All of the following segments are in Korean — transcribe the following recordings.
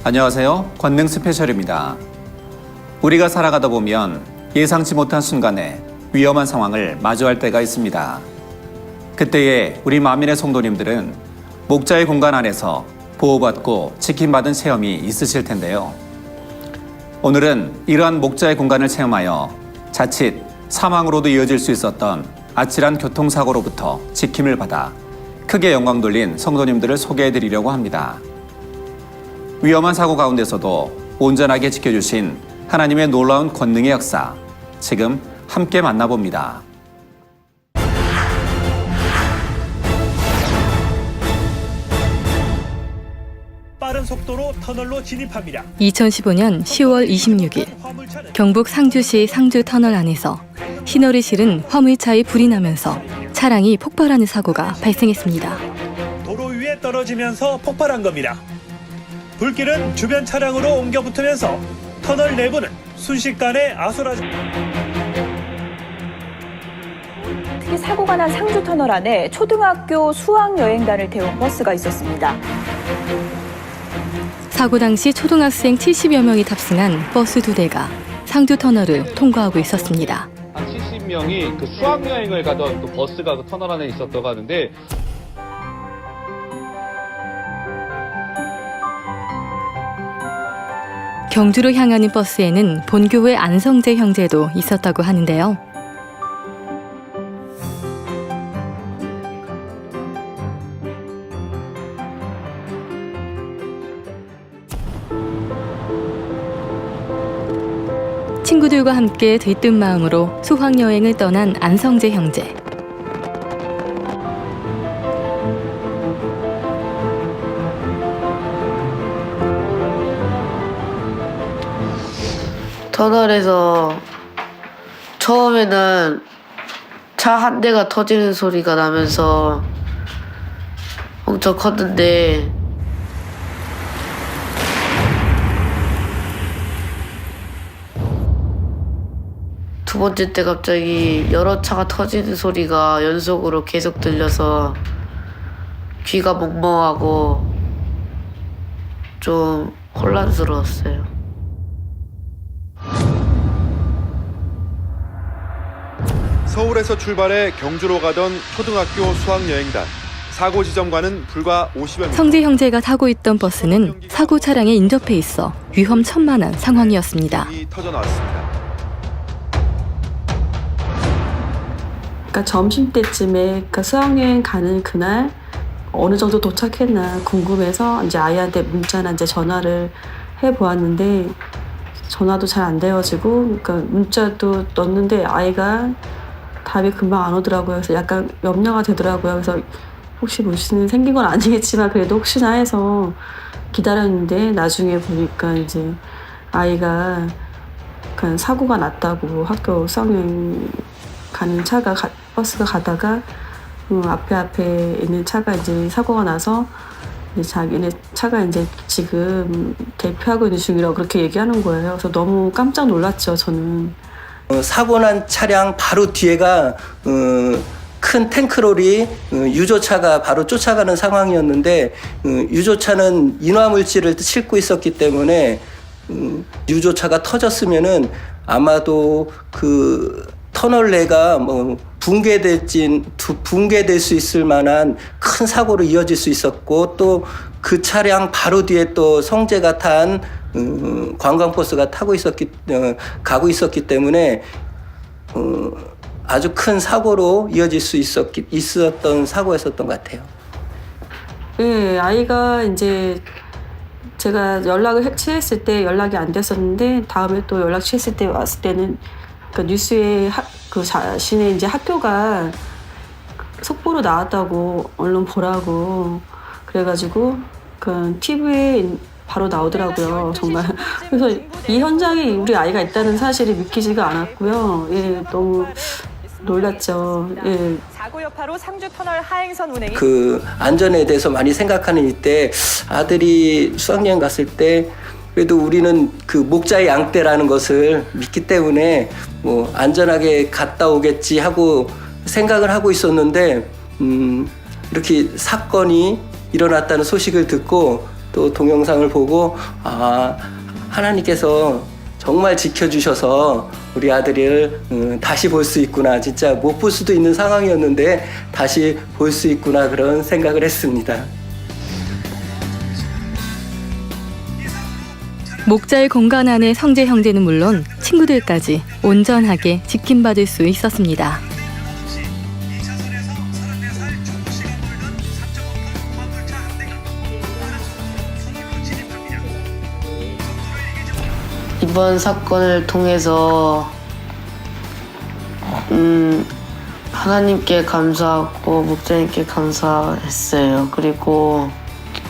안녕하세요. 권능 스페셜입니다. 우리가 살아가다 보면 예상치 못한 순간에 위험한 상황을 마주할 때가 있습니다. 그때에 우리 만민의 성도님들은 목자의 공간 안에서 보호받고 지킴받은 체험이 있으실 텐데요. 오늘은 이러한 목자의 공간을 체험하여 자칫 사망으로도 이어질 수 있었던 아찔한 교통사고로부터 지킴을 받아 크게 영광 돌린 성도님들을 소개해드리려고 합니다. 위험한 사고 가운데서도 온전하게 지켜주신 하나님의 놀라운 권능의 역사, 지금 함께 만나봅니다. 빠른 속도로 터널로 진입합니다. 2015년 10월 26일 경북 상주시 상주 터널 안에서 신호를 실은 화물차에 불이 나면서 차량이 폭발하는 사고가 발생했습니다. 도로 위에 떨어지면서 폭발한 겁니다. 불길은 주변 차량으로 옮겨 붙으면서 터널 내부는 순식간에 아수라장. 특히 사고가 난 상주 터널 안에 초등학교 수학여행단을 태운 버스가 있었습니다. 사고 당시 초등학생 70여 명이 탑승한 버스 2대가 상주 터널을 통과하고 있었습니다. 한 70명이 그 수학여행을 가던 그 버스가 그 터널 안에 있었다고 하는데, 경주로 향하는 버스에는 본교회 안성재 형제도 있었다고 하는데요. 친구들과 함께 들뜬 마음으로 수학여행을 떠난 안성재 형제. 터널에서 처음에는 차 한 대가 터지는 소리가 나면서 엄청 컸는데 두 번째 때 갑자기 여러 차가 터지는 소리가 연속으로 계속 들려서 귀가 멍멍하고 좀 혼란스러웠어요. 서울에서 출발해 경주로 가던 초등학교 수학여행단. 사고 지점과는 불과 50여 미. 성재 형제가 타고 있던 버스는 사고 차량에 인접해 있어 위험천만한 상황이었습니다. 터져 나왔습니다. 그러니까 점심때쯤에 수학여행 가는 그날 어느 정도 도착했나 궁금해서 이제 아이한테 문자나 이제 전화를 해 보았는데 전화도 잘 안 되어지고, 그러니까 문자도 넣었는데 아이가 답이 금방 안 오더라고요. 그래서 약간 염려가 되더라고요. 그래서 혹시 무슨 생긴 건 아니겠지만 그래도 혹시나 해서 기다렸는데 나중에 보니까 이제 아이가 그냥 사고가 났다고, 학교 수학여행 가는 차가 버스가 가다가 앞에 있는 차가 이제 사고가 나서 이제 자기네 차가 이제 지금 대피하고 있는 중이라고 그렇게 얘기하는 거예요. 그래서 너무 깜짝 놀랐죠, 저는. 사고 난 차량 바로 뒤에가 큰 탱크롤이 유조차가 바로 쫓아가는 상황이었는데, 유조차는 인화물질을 싣고 있었기 때문에 유조차가 터졌으면은 아마도 그 터널 내가 뭐 붕괴될 수 있을 만한 큰 사고로 이어질 수 있었고, 또 그 차량 바로 뒤에 또 성재가 탄 관광버스가 가고 있었기 때문에 아주 큰 사고로 이어질 수 있었던 사고였었던 것 같아요. 네, 아이가 이제 제가 연락을 취했을 때 연락이 안 됐었는데, 다음에 또 연락 취했을 때 왔을 때는 그 뉴스에 그 자신의 이제 학교가 속보로 나왔다고, 언론 보라고 그래가지고 그 TV에 바로 나오더라고요, 정말. 그래서 이 현장에 우리 아이가 있다는 사실이 믿기지가 않았고요. 예, 너무 놀랐죠. 예. 사고 여파로 상주 터널 하행선 운행이 그 안전에 대해서 많이 생각하는 이때 아들이 수학여행 갔을 때 그래도 우리는 그 목자의 양떼라는 것을 믿기 때문에 뭐 안전하게 갔다 오겠지 하고 생각을 하고 있었는데, 이렇게 사건이 일어났다는 소식을 듣고 또 동영상을 보고 하나님께서 정말 지켜주셔서 우리 아들을 다시 볼 수 있구나. 진짜 못 볼 수도 있는 상황이었는데 다시 볼 수 있구나 그런 생각을 했습니다. 목자의 공간 안의 성재 형제는 물론 친구들까지 온전하게 지킴받을 수 있었습니다. 이번 사건을 통해서 하나님께 감사하고 목자님께 감사했어요. 그리고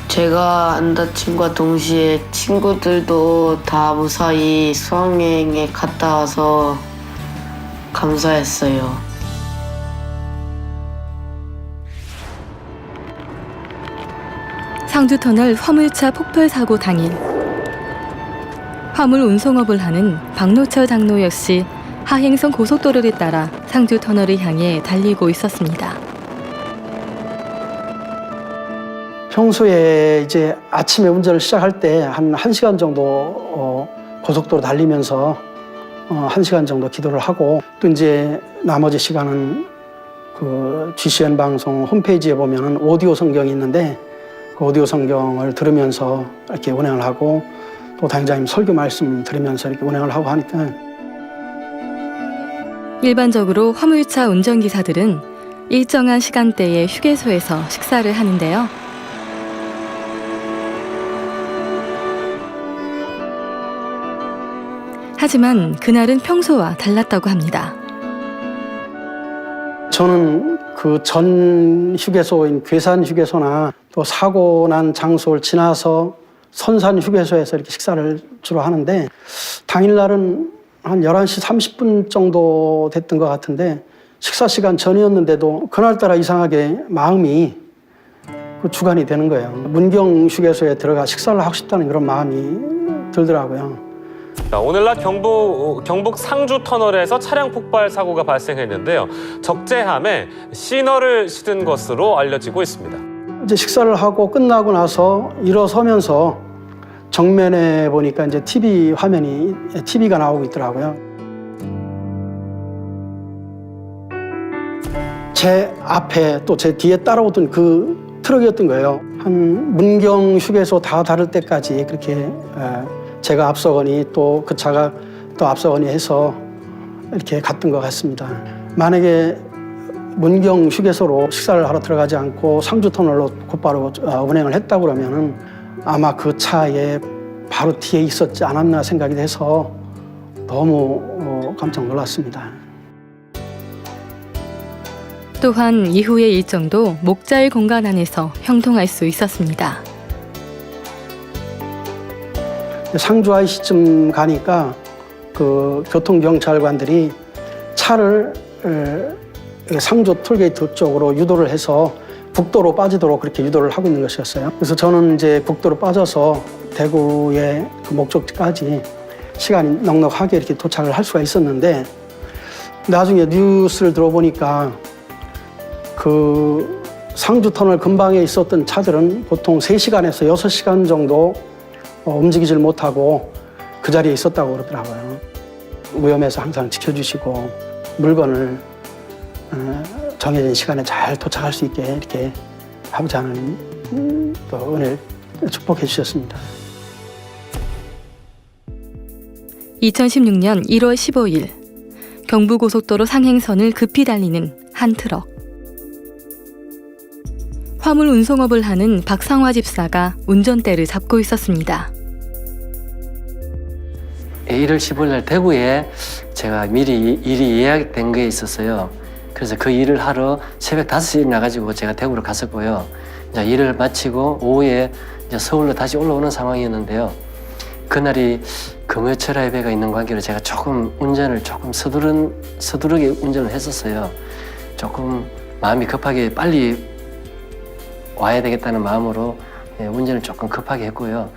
제가 안 다친 것과 동시에 친구들도 다 무사히 수학여행에 갔다 와서 감사했어요. 상주터널 화물차 폭발 사고 당일 화물 운송업을 하는 박노철 장로 역시 하행선 고속도로를 따라 상주터널을 향해 달리고 있었습니다. 평소에 이제 아침에 운전을 시작할 때 한 1시간 정도 고속도로 달리면서 1시간 정도 기도를 하고 또 이제 나머지 시간은 그 GCN 방송 홈페이지에 보면은 오디오 성경이 있는데 그 오디오 성경을 들으면서 이렇게 운행을 하고 또 당장님 설교 말씀 들으면서 이렇게 운행을 하고 하니까 일반적으로 화물차 운전기사들은 일정한 시간대에 휴게소에서 식사를 하는데요. 하지만 그날은 평소와 달랐다고 합니다. 저는 그 전 휴게소인 괴산 휴게소나 또 사고 난 장소를 지나서 선산 휴게소에서 이렇게 식사를 주로 하는데 당일날은 한 11시 30분 정도 됐던 것 같은데 식사 시간 전이었는데도 그날따라 이상하게 마음이 그 주관이 되는 거예요. 문경 휴게소에 들어가 식사를 하고 싶다는 그런 마음이 들더라고요. 오늘날 경북 상주 터널에서 차량 폭발 사고가 발생했는데요. 적재함에 시너를 실은 것으로 알려지고 있습니다. 이제 식사를 하고 끝나고 나서 일어서면서 정면에 보니까 이제 TV가 나오고 있더라고요. 제 앞에 또 제 뒤에 따라오던 그 트럭이었던 거예요. 한 문경 휴게소 다 다를 때까지 그렇게 제가 앞서거니 또 그 차가 또 앞서거니 해서 이렇게 갔던 것 같습니다. 만약에 문경 휴게소로 식사를 하러 들어가지 않고 상주터널로 곧바로 운행을 했다고 그러면은 아마 그 차에 바로 뒤에 있었지 않았나 생각이 돼서 너무 깜짝 놀랐습니다. 또한 이후의 일정도 목자의 공간 안에서 형통할 수 있었습니다. 상주 IC쯤 가니까 그 교통경찰관들이 차를 상주 톨게이트 쪽으로 유도를 해서 국도로 빠지도록 그렇게 유도를 하고 있는 것이었어요. 그래서 저는 이제 국도로 빠져서 대구의 그 목적지까지 시간이 넉넉하게 이렇게 도착을 할 수가 있었는데 나중에 뉴스를 들어보니까 그 상주터널 근방에 있었던 차들은 보통 3시간에서 6시간 정도 움직이질 못하고 그 자리에 있었다고 그러더라고요. 위험해서 항상 지켜주시고 물건을 정해진 시간에 잘 도착할 수 있게 이렇게 하고자 하는 또 은혜를 축복해 주셨습니다. 2016년 1월 15일 경부고속도로 상행선을 급히 달리는 한 트럭. 화물 운송업을 하는 박상화 집사가 운전대를 잡고 있었습니다. 1월 15일 날 대구에 제가 미리 일이 예약된 게 있었어요. 그래서 그 일을 하러 새벽 5시에 나가지고 제가 대구로 갔었고요. 이제 일을 마치고 오후에 이제 서울로 다시 올라오는 상황이었는데요. 그날이 금요철 예배가 있는 관계로 제가 운전을 서두르게 운전을 했었어요. 조금 마음이 급하게 빨리 와야 되겠다는 마음으로 운전을 조금 급하게 했고요.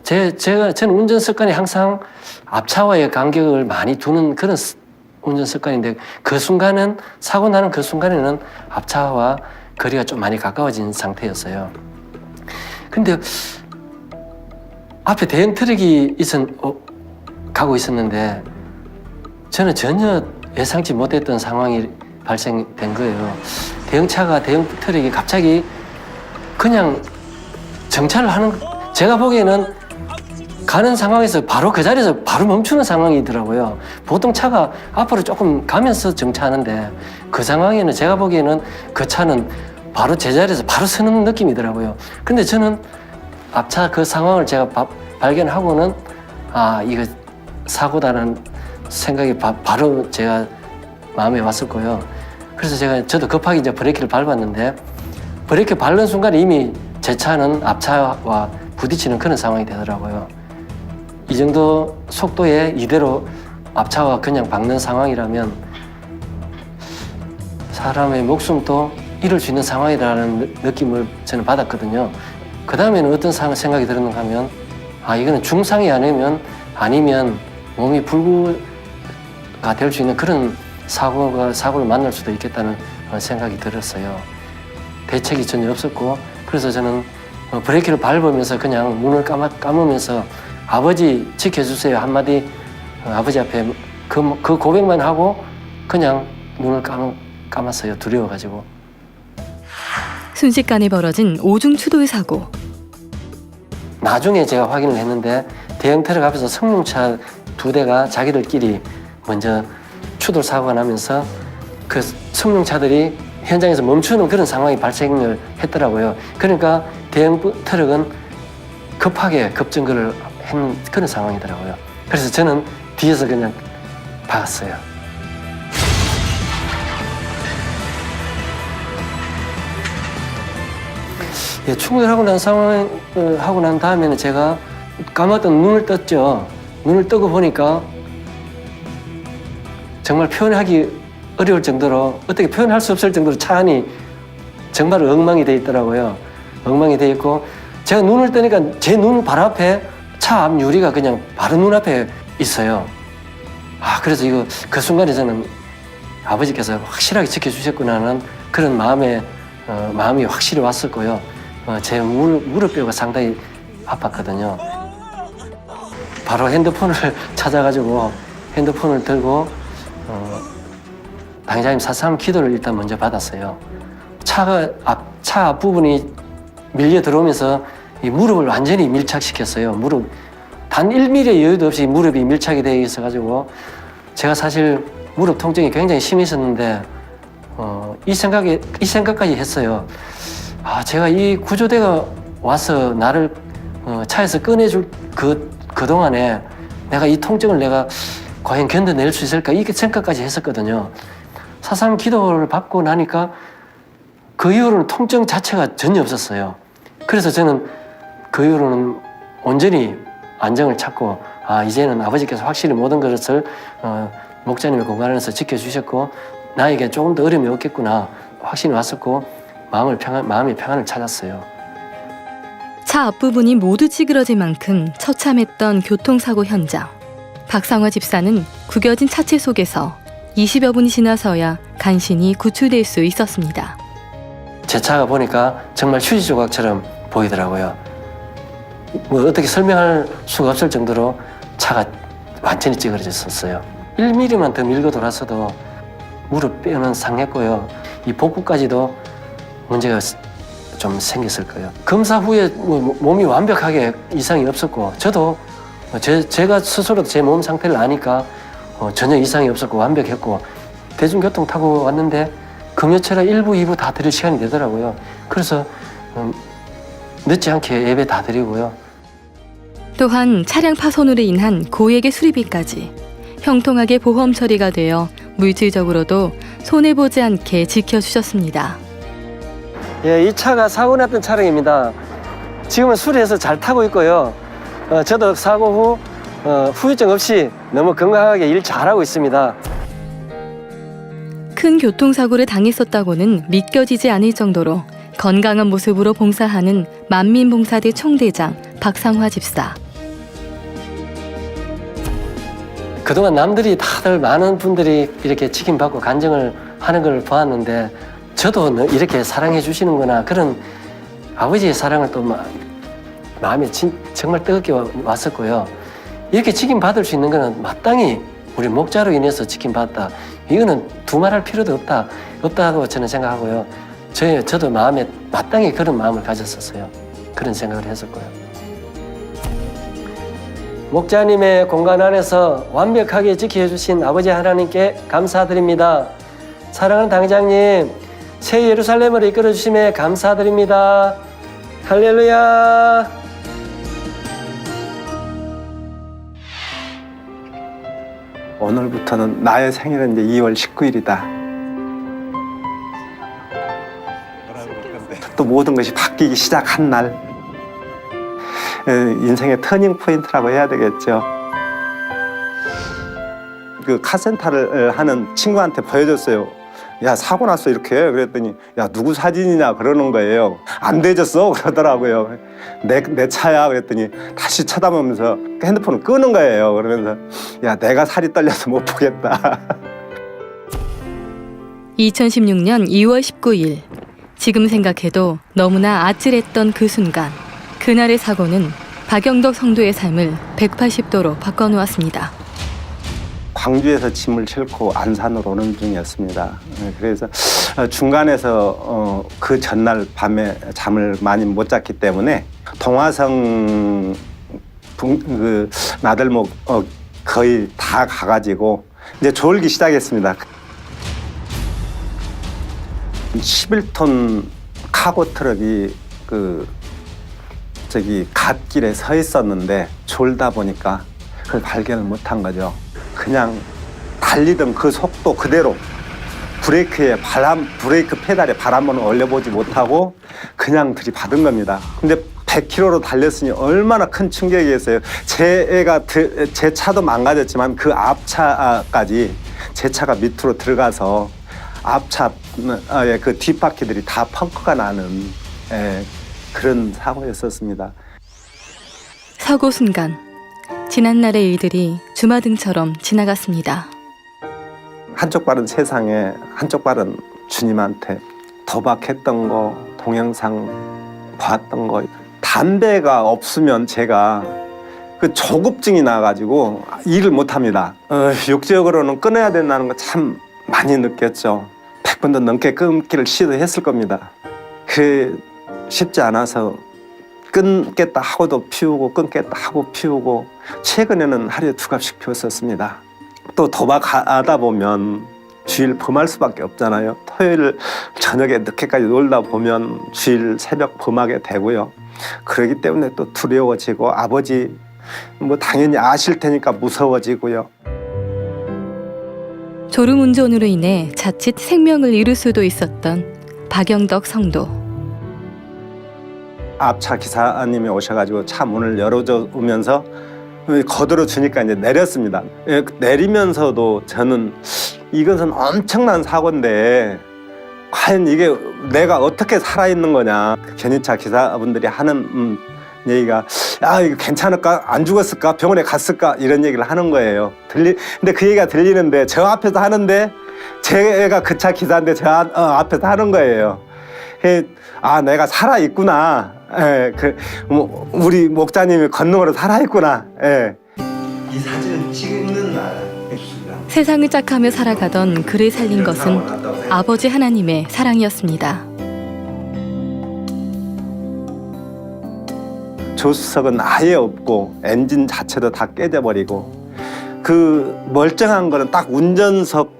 저는 운전 습관이 항상 앞차와의 간격을 많이 두는 그런 운전 습관인데 사고 나는 그 순간에는 앞차와 거리가 좀 많이 가까워진 상태였어요. 근데 앞에 대형 트럭이 가고 있었는데 저는 전혀 예상치 못했던 상황이 발생된 거예요. 대형 트럭이 갑자기 그냥 정차를 하는, 제가 보기에는 가는 상황에서 바로 그 자리에서 바로 멈추는 상황이더라고요. 보통 차가 앞으로 조금 가면서 정차하는데 그 상황에는 제가 보기에는 그 차는 바로 제자리에서 바로 서는 느낌이더라고요. 근데 저는 앞차 그 상황을 제가 발견하고는 이거 사고다라는 생각이 바로 제가 마음에 왔었고요. 그래서 저도 급하게 이제 브레이크를 밟았는데 브레이크 밟는 순간 이미 제 차는 앞차와 부딪히는 그런 상황이 되더라고요. 이 정도 속도에 이대로 앞차와 그냥 박는 상황이라면 사람의 목숨도 잃을 수 있는 상황이라는 느낌을 저는 받았거든요. 그 다음에는 어떤 생각이 들었는가 하면 이거는 중상이 아니면 몸이 불구가 될 수 있는 그런 사고를 만날 수도 있겠다는 생각이 들었어요. 대책이 전혀 없었고 그래서 저는 브레이크를 밟으면서 그냥 눈을 감으면서 아버지 지켜주세요 한마디 아버지 앞에 그 고백만 하고 그냥 눈을 감았어요. 두려워가지고. 순식간에 벌어진 오중 추돌 사고. 나중에 제가 확인을 했는데 대형 트럭 앞에서 승용차 2대가 자기들끼리 먼저 추돌 사고가 나면서 그 승용차들이 현장에서 멈추는 그런 상황이 발생을 했더라고요. 그러니까 대형 트럭은 급하게 급정거를 한 그런 상황이더라고요. 그래서 저는 뒤에서 그냥 박았어요. 충돌하고 난 상황을 하고 난 다음에는 제가 감았던 눈을 떴죠. 눈을 뜨고 보니까 정말 표현하기 어려울 정도로 어떻게 표현할 수 없을 정도로 차 안이 정말 엉망이 돼 있더라고요. 엉망이 돼 있고 제가 눈을 뜨니까 제 눈 바로 앞에 차 앞 유리가 그냥 바로 눈앞에 있어요. 그래서 그 순간에 저는 아버지께서 확실하게 지켜주셨구나 하는 그런 마음이 확실히 왔었고요. 제 무릎뼈가 상당히 아팠거든요. 바로 핸드폰을 찾아가지고 핸드폰을 들고 당장님 사삼 기도를 일단 먼저 받았어요. 차 앞부분이 밀려 들어오면서 이 무릎을 완전히 밀착시켰어요. 단 1mm의 여유도 없이 무릎이 밀착이 되어 있어가지고 제가 사실 무릎 통증이 굉장히 심했었는데 이 생각까지 했어요. 제가 이 구조대가 와서 나를 차에서 꺼내줄 그동안에 내가 이 통증을 내가 과연 견뎌낼 수 있을까? 이 생각까지 했었거든요. 사삼 기도를 받고 나니까 그 이후로는 통증 자체가 전혀 없었어요. 그래서 저는 그 이후로는 온전히 안정을 찾고 이제는 아버지께서 확실히 모든 것을 목자님의 공간에서 지켜주셨고 나에게 조금 더 어려움이 없겠구나 확신이 왔었고 마음의 평안을 찾았어요. 차 앞부분이 모두 찌그러질 만큼 처참했던 교통사고 현장. 박상화 집사는 구겨진 차체 속에서 20여 분이 지나서야 간신히 구출될 수 있었습니다. 제 차가 보니까 정말 휴지 조각처럼 보이더라고요. 어떻게 설명할 수가 없을 정도로 차가 완전히 찌그러졌었어요. 1mm만 더 밀고 돌았어도 무릎 뼈는 상했고요. 이 복부까지도 문제가 좀 생겼을 거예요. 검사 후에 몸이 완벽하게 이상이 없었고 저도 제가 스스로 제 몸 상태를 아니까 전혀 이상이 없었고 완벽했고 대중교통 타고 왔는데 그 며칠에 1부, 2부 다 드릴 시간이 되더라고요. 그래서 늦지 않게 예배 다 드리고요. 또한 차량 파손으로 인한 고액의 수리비까지 형통하게 보험 처리가 되어 물질적으로도 손해보지 않게 지켜주셨습니다. 이 차가 사고 났던 차량입니다. 지금은 수리해서 잘 타고 있고요. 저도 사고 후 후유증 없이 너무 건강하게 일 잘하고 있습니다. 큰 교통사고를 당했었다고는 믿겨지지 않을 정도로 건강한 모습으로 봉사하는 만민봉사대 총대장 박상화 집사. 그동안 남들이 다들 많은 분들이 이렇게 지킴받고 간증을 하는 걸 보았는데 저도 이렇게 사랑해 주시는구나 그런 아버지의 사랑을 또 마음이 정말 뜨겁게 왔었고요. 이렇게 직임받을 수 있는 거는 마땅히 우리 목자로 인해서 직임받았다. 이거는 두말할 필요도 없다고 저는 생각하고요. 저도 마음에 마땅히 그런 마음을 가졌었어요. 그런 생각을 했었고요. 목자님의 공간 안에서 완벽하게 지켜주신 아버지 하나님께 감사드립니다. 사랑하는 당장님, 새 예루살렘을 이끌어 주심에 감사드립니다. 할렐루야. 오늘부터는 나의 생일은 이제 2월 19일이다. 또 모든 것이 바뀌기 시작한 날. 인생의 터닝 포인트라고 해야 되겠죠. 그 카센터를 하는 친구한테 보여줬어요. 야, 사고 났어 이렇게. 그랬더니 야, 누구 사진이냐 그러는 거예요. 안 되졌어 그러더라고요. 내 차야 그랬더니 다시 쳐다보면서 핸드폰을 끄는 거예요. 그러면서 야, 내가 살이 떨려서 못 보겠다. 2016년 2월 19일. 지금 생각해도 너무나 아찔했던 그 순간. 그날의 사고는 박영덕 성도의 삶을 180도로 바꿔놓았습니다. 광주에서 짐을 싣고 안산으로 오는 중이었습니다. 그래서 중간에서 그 전날 밤에 잠을 많이 못 잤기 때문에 동화성 그 나들목 거의 다 가가지고 이제 졸기 시작했습니다. 11톤 카고 트럭이 갓길에 서 있었는데 졸다 보니까 그걸 발견을 못한 거죠. 그냥 달리던 그 속도 그대로 브레이크 페달에 바람을 올려보지 못하고 그냥 들이받은 겁니다. 근데 100km로 달렸으니 얼마나 큰 충격이었어요. 제 차도 망가졌지만 그 앞차까지 제 차가 밑으로 들어가서 앞차의 그 뒷바퀴들이 다 펑크가 나는 그런 사고였었습니다. 사고 순간 지난날의 일들이 주마등처럼 지나갔습니다. 한쪽 발은 세상에, 한쪽 발은 주님한테 도박했던 거, 동영상 봤던 거. 담배가 없으면 제가 그 조급증이 나가지고 일을 못합니다. 육적으로는 끊어야 된다는 거 참 많이 느꼈죠. 100번도 넘게 끊기를 시도했을 겁니다. 그게 쉽지 않아서 끊겠다 하고도 피우고 끊겠다 하고 피우고 최근에는 하루에 2갑씩 피웠었습니다. 또 도박하다 보면 주일 범할 수밖에 없잖아요. 토요일 저녁에 늦게까지 놀다 보면 주일 새벽 범하게 되고요. 그러기 때문에 또 두려워지고 아버지 뭐 당연히 아실 테니까 무서워지고요. 졸음운전으로 인해 자칫 생명을 잃을 수도 있었던 박영덕 성도. 앞차 기사님이 오셔가지고 차 문을 열어주면서 거들어 주니까 이제 내렸습니다. 내리면서도 저는 이것은 엄청난 사고인데 과연 이게 내가 어떻게 살아있는 거냐. 견인차 기사분들이 하는 얘기가 야, 이거 괜찮을까? 안 죽었을까? 병원에 갔을까? 이런 얘기를 하는 거예요. 근데 그 얘기가 들리는데 저 앞에서 하는데 제가 그 차 기사인데 저 앞에서 하는 거예요. 아, 내가 살아있구나. 우리 목자님이 권능으로 살아있구나. 이 사진을 찍는 날. 세상을 짝하며 살아가던 그를 살린 것은 아버지 하나님의 사랑이었습니다. 조수석은 아예 없고 엔진 자체도 다 깨져버리고 그 멀쩡한 거는 딱 운전석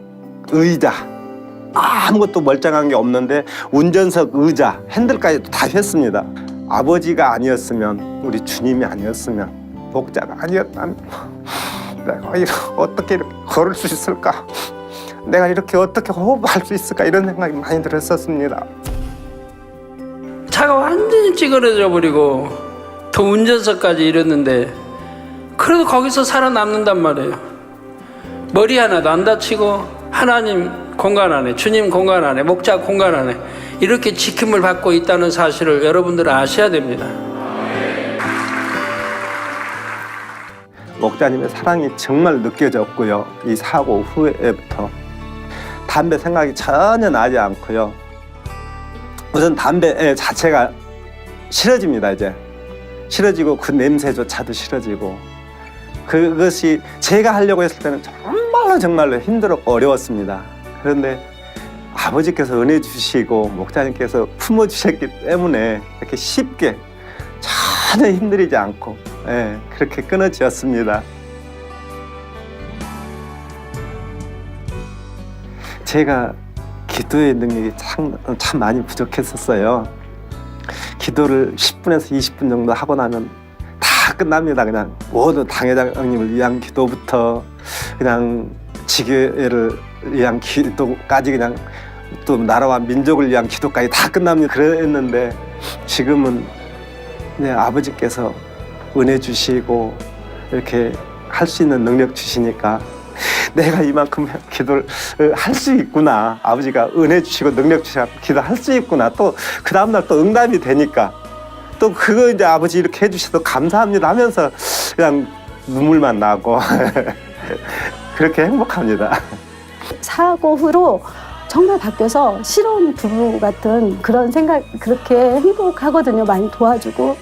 의자, 아무것도 멀쩡한 게 없는데 운전석 의자, 핸들까지 다 휘었습니다. 아버지가 아니었으면, 우리 주님이 아니었으면, 목자가 아니었다면 내가 어떻게 이렇게 걸을 수 있을까? 내가 이렇게 어떻게 호흡할 수 있을까? 이런 생각이 많이 들었었습니다. 차가 완전히 찌그러져 버리고 더 운전석까지 이랬는데 그래도 거기서 살아남는단 말이에요. 머리 하나도 안 다치고 하나님 공간 안에, 주님 공간 안에, 목자 공간 안에 이렇게 지킴을 받고 있다는 사실을 여러분들은 아셔야 됩니다. 목자님의 사랑이 정말 느껴졌고요. 이 사고 후에부터 담배 생각이 전혀 나지 않고요. 우선 담배 자체가 싫어집니다. 이제 싫어지고 그 냄새조차도 싫어지고 그것이 제가 하려고 했을 때는 정말로 힘들었고 어려웠습니다. 그런데 아버지께서 은혜 주시고 목사님께서 품어주셨기 때문에 이렇게 쉽게 전혀 힘들이지 않고 그렇게 끊어지었습니다. 제가 기도의 능력이 참 많이 부족했었어요. 기도를 10분에서 20분 정도 하고 나면 다 끝납니다. 그냥 모든 당회장님을 위한 기도부터 그냥 지교회를 위한 기도까지 그냥 또 나라와 민족을 위한 기도까지 다 끝납니다. 그랬는데 지금은 아버지께서 은혜 주시고 이렇게 할 수 있는 능력 주시니까 내가 이만큼 기도를 할 수 있구나. 아버지가 은혜 주시고 능력 주시고 기도할 수 있구나. 또 그 다음날 또 응답이 되니까 또 그거 이제 아버지 이렇게 해주셔서 감사합니다 하면서 그냥 눈물만 나고 그렇게 행복합니다. 사고 후로 정말 바뀌어서 실혼 부부 같은 그런 생각, 그렇게 행복하거든요. 많이 도와주고.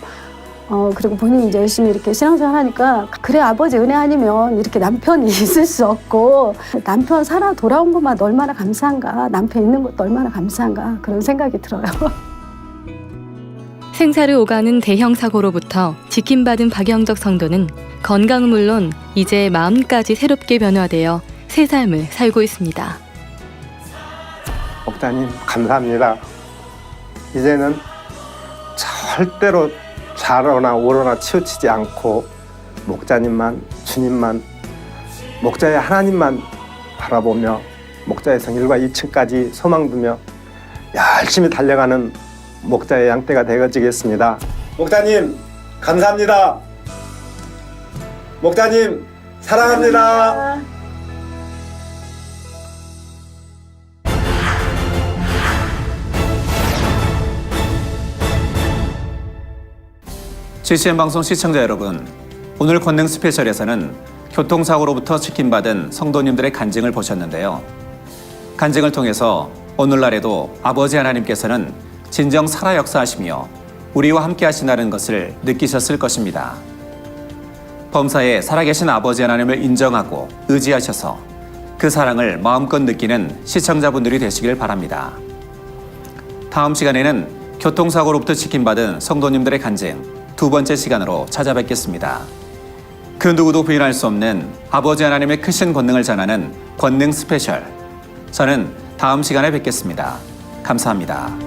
그리고 본인이 이제 열심히 이렇게 신앙생활 하니까, 그래, 아버지 은혜 아니면 이렇게 남편이 있을 수 없고, 남편 살아 돌아온 것만 얼마나 감사한가, 남편 있는 것도 얼마나 감사한가, 그런 생각이 들어요. 생사를 오가는 대형 사고로부터 지킴받은 박영적 성도는 건강은 물론 이제 마음까지 새롭게 변화되어 새 삶을 살고 있습니다. 목사님 감사합니다. 이제는 절대로 좌로나 우로나 치우치지 않고 목자님만, 주님만, 목자의 하나님만 바라보며 목자의 성일과 2층까지 소망 두며 열심히 달려가는 목자의 양떼가 되어지겠습니다. 목자님 감사합니다. 목자님 사랑합니다. CCM 방송 시청자 여러분, 오늘 권능 스페셜에서는 교통사고로부터 지킴받은 성도님들의 간증을 보셨는데요. 간증을 통해서 오늘날에도 아버지 하나님께서는 진정 살아 역사하시며 우리와 함께 하신다는 것을 느끼셨을 것입니다. 범사에 살아계신 아버지 하나님을 인정하고 의지하셔서 그 사랑을 마음껏 느끼는 시청자분들이 되시길 바랍니다. 다음 시간에는 교통사고로부터 지킴받은 성도님들의 간증 두 번째 시간으로 찾아뵙겠습니다. 그 누구도 부인할 수 없는 아버지 하나님의 크신 권능을 전하는 권능 스페셜. 저는 다음 시간에 뵙겠습니다. 감사합니다.